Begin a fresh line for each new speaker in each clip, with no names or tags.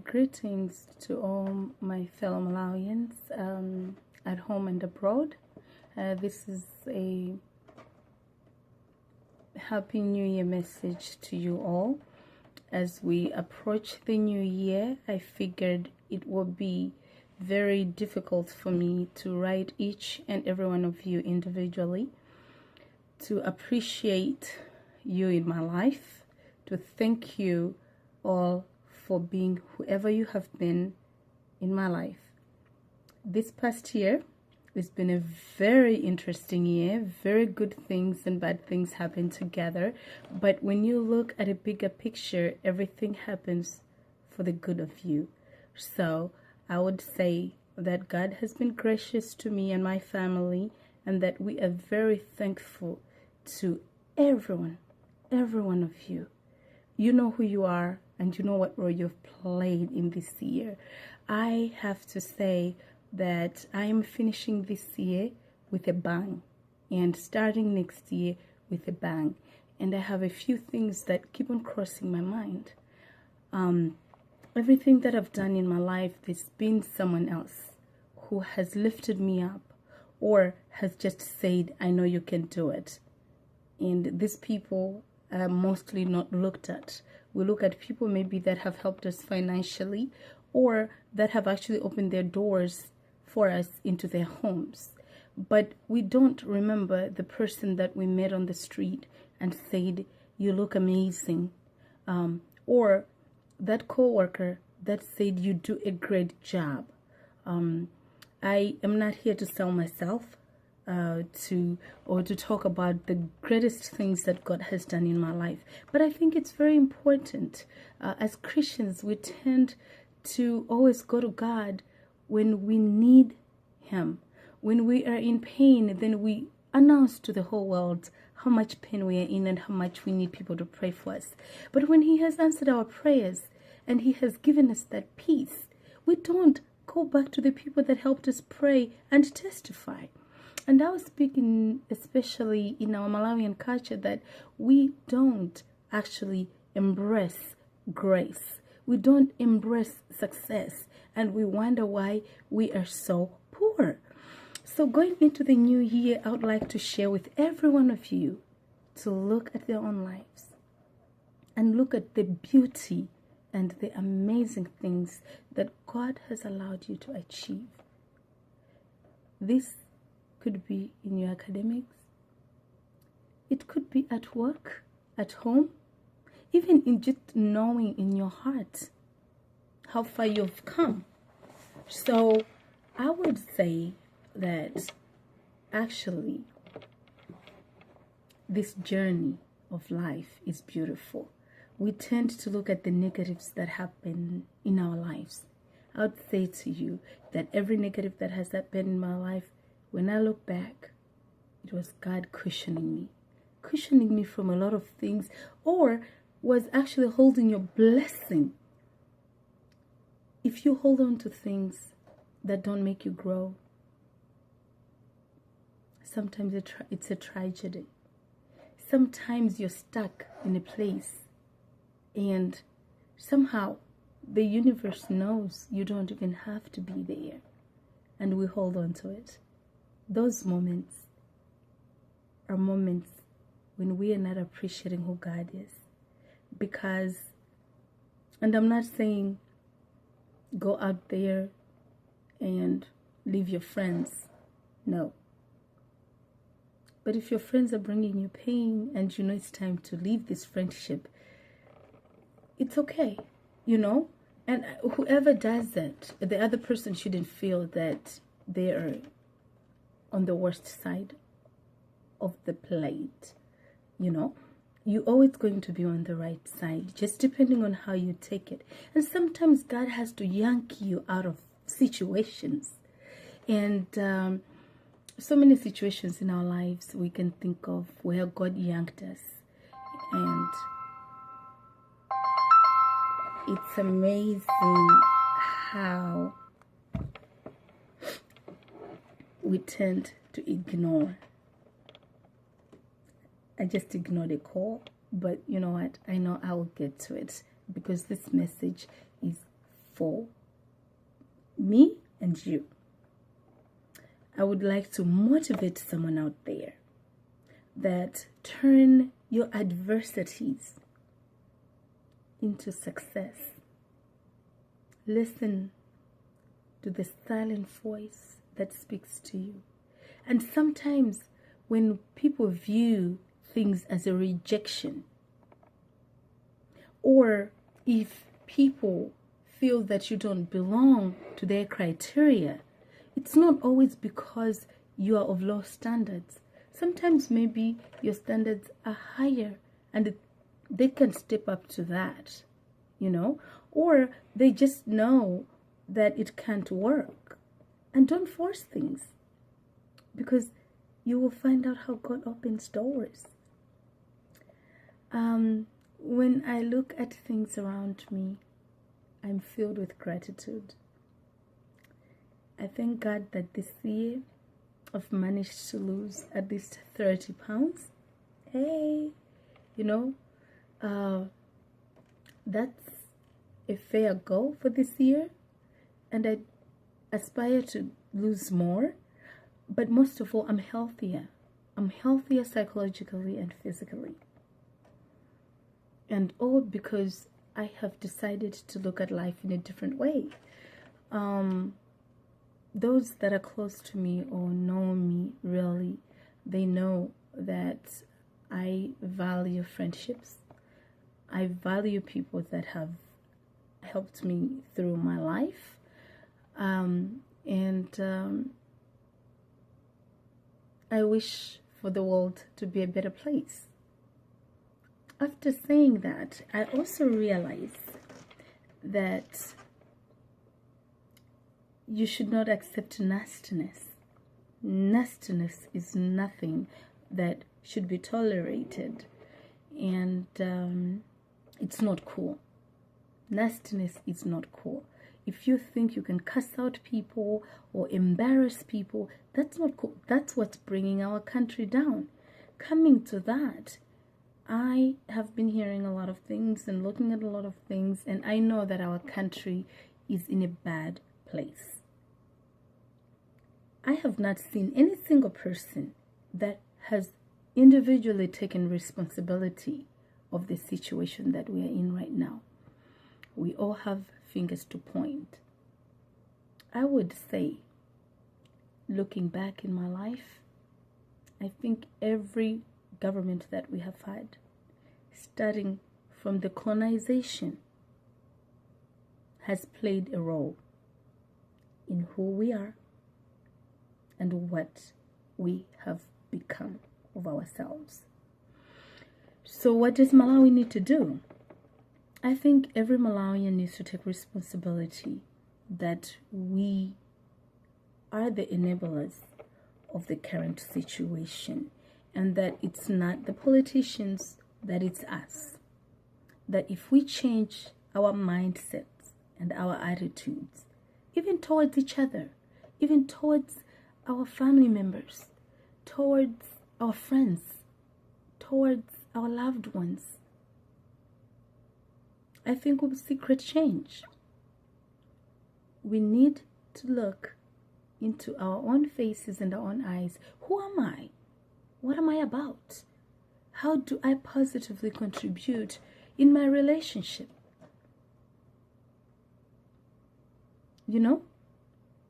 Greetings to all my fellow Malawians at home and abroad. This is a Happy New Year message to you all. As we approach the new year, I figured it would be very difficult for me to write each and every one of you individually, to appreciate you in my life, to thank you all for being whoever you have been in my life. This past year, it's been a very interesting year. Very good things and bad things happen together. But when you look at a bigger picture, everything happens for the good of you. So I would say that God has been gracious to me and my family, and that we are very thankful to every one of you. You know who you are, and you know what role you've played in this year. I have to say that I am finishing this year with a bang and starting next year with a bang. And I have a few things that keep on crossing my mind. Everything that I've done in my life, there's been someone else who has lifted me up or has just said, I know you can do it. And these people are mostly not looked at. We look at people maybe that have helped us financially or that have actually opened their doors for us into their homes. But we don't remember the person that we met on the street and said, you look amazing. Or that co-worker that said, you do a great job. I am not here to sell myself to talk about the greatest things that God has done in my life. But I think it's very important. As Christians, we tend to always go to God when we need Him. When we are in pain, then we announce to the whole world how much pain we are in and how much we need people to pray for us. But when He has answered our prayers and He has given us that peace, we don't go back to the people that helped us pray and testify. And I was speaking especially in our Malawian culture that we don't actually embrace grace. We don't embrace success, and we wonder why we are so poor. So going into the new year, I would like to share with every one of you to look at their own lives and look at the beauty and the amazing things that God has allowed you to achieve. This could be in your academics. It could be at work, at home, even in just knowing in your heart how far you've come. So I would say that actually this journey of life is beautiful. We tend to look at the negatives that happen in our lives. I would say to you that every negative that has happened in my life, when I look back, it was God cushioning me from a lot of things, or was actually holding your blessing. If you hold on to things that don't make you grow, sometimes it's a tragedy. Sometimes you're stuck in a place and somehow the universe knows you don't even have to be there, and we hold on to it. Those moments are moments when we are not appreciating who God is. Because, and I'm not saying go out there and leave your friends. No. But if your friends are bringing you pain and you know it's time to leave this friendship, it's okay, you know? And whoever does that, the other person shouldn't feel that they are on the worst side of the plate, you know? You're always going to be on the right side, just depending on how you take it. And sometimes God has to yank you out of situations. And so many situations in our lives we can think of where God yanked us. And it's amazing how we tend to ignore. I just ignored a call, but you know what? I know I will get to it because this message is for me and you. I would like to motivate someone out there that turn your adversities into success. Listen to the silent voice that speaks to you. And sometimes when people view things as a rejection, or if people feel that you don't belong to their criteria, it's not always because you are of low standards. Sometimes maybe your standards are higher and they can step up to that, or they just know that it can't work. And don't force things, because you will find out how God opens doors. When I look at things around me, I'm filled with gratitude. I thank God that this year I've managed to lose at least 30 pounds. Hey, that's a fair goal for this year. And I aspire to lose more. But most of all, I'm healthier. I'm healthier psychologically and physically. And all because I have decided to look at life in a different way. Those that are close to me or know me really, they know that I value friendships. I value people that have helped me through my life. I wish for the world to be a better place. After saying that, I also realize that you should not accept nastiness. Nastiness is nothing that should be tolerated, and it's not cool. Nastiness is not cool. If you think you can cuss out people or embarrass people, that's not cool. That's what's bringing our country down. Coming to that, I have been hearing a lot of things and looking at a lot of things, and I know that our country is in a bad place. I have not seen any single person that has individually taken responsibility of the situation that we are in right now. We all have fingers to point. I would say, looking back in my life, I think every government that we have had, starting from the colonization, has played a role in who we are and what we have become of ourselves. So what does Malawi need to do? I think every Malawian needs to take responsibility that we are the enablers of the current situation, and that it's not the politicians, that it's us. That if we change our mindsets and our attitudes, even towards each other, even towards our family members, towards our friends, towards our loved ones, I think we'll see great change. We need to look into our own faces and our own eyes. Who am I? What am I about? How do I positively contribute in my relationship?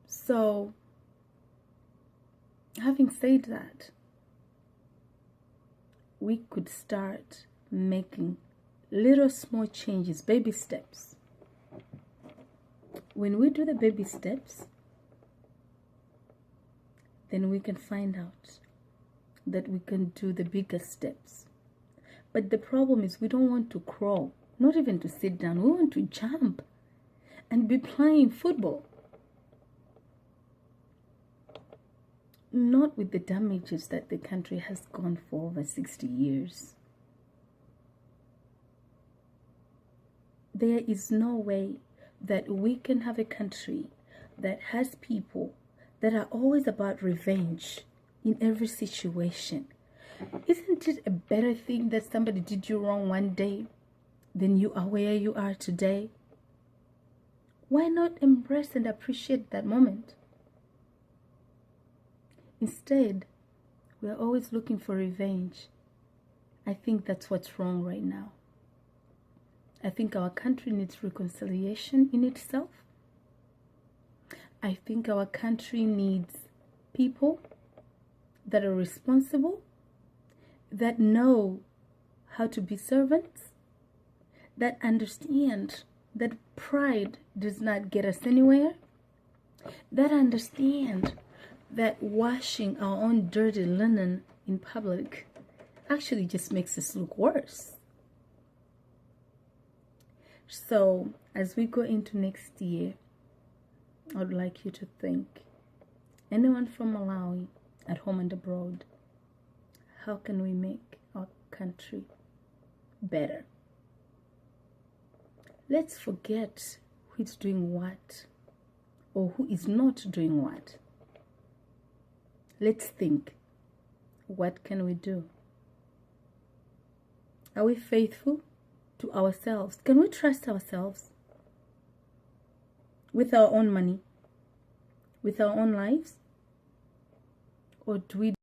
So, having said that, we could start making little small changes, baby steps. When we do the baby steps, then we can find out that we can do the bigger steps. But the problem is we don't want to crawl, not even to sit down. We want to jump and be playing football. Not with the damages that the country has gone for over 60 years. There is no way that we can have a country that has people that are always about revenge in every situation. Isn't it a better thing that somebody did you wrong one day than you are where you are today? Why not embrace and appreciate that moment? Instead, we are always looking for revenge. I think that's what's wrong right now. I think our country needs reconciliation in itself. I think our country needs people that are responsible, that know how to be servants, that understand that pride does not get us anywhere, that understand that washing our own dirty linen in public actually just makes us look worse. So as we go into next year, I would like you to think, anyone from Malawi, at home and abroad, how can we make our country better? Let's forget who is doing what or who is not doing what. Let's think, what can we do? Are we faithful to ourselves? Can we trust ourselves with our own money, with our own lives? Or do we